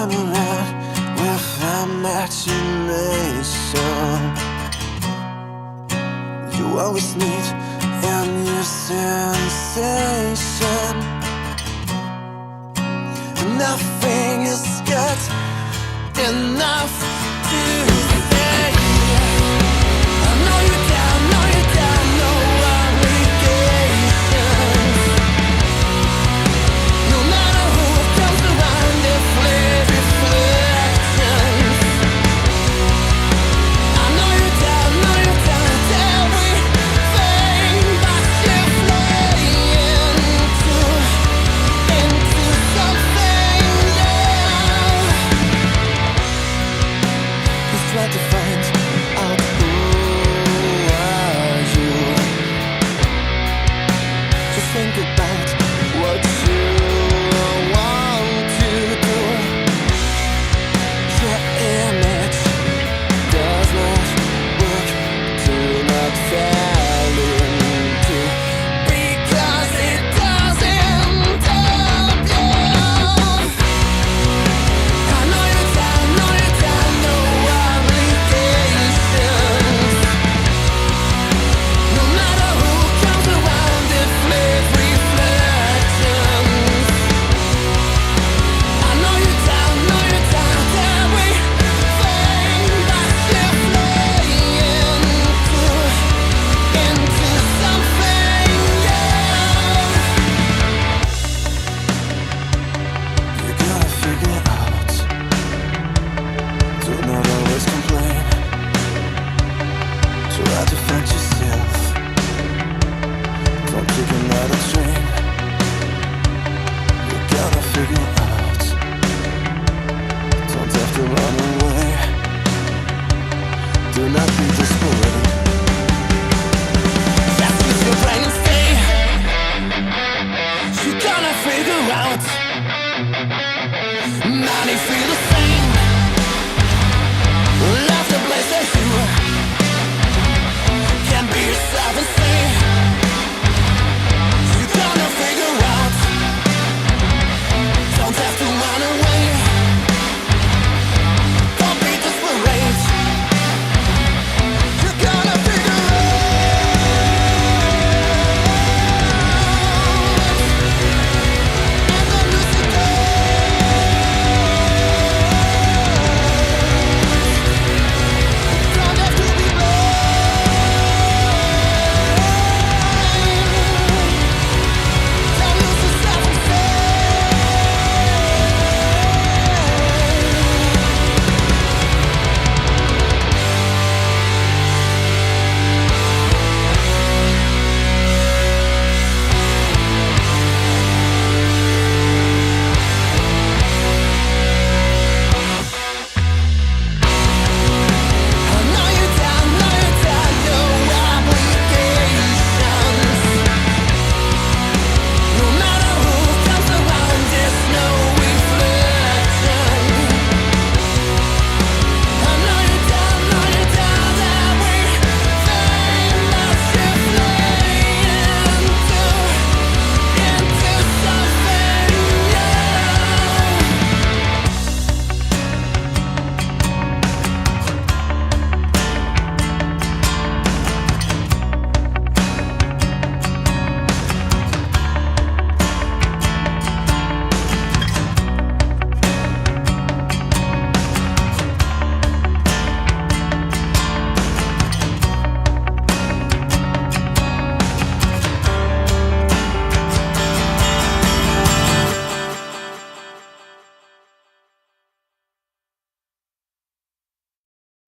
I'm around with imagination. You always need a new sensation. Nothing is good enough to say. I know you're down, no obligations. No matter who comes around, they flare reflections. I know you're down, everything, but you're flying into something new. Just try to find out who are you. Just think about what you want to do. Your image does not work. Do not fall into, because it doesn't help you. I know you're down, no obligations. No matter who comes around, it flares reflections. I know you're down, everything, but you're flying into something new. You gotta figure out, do not always complain. Try to find yourself. Don't take another chance.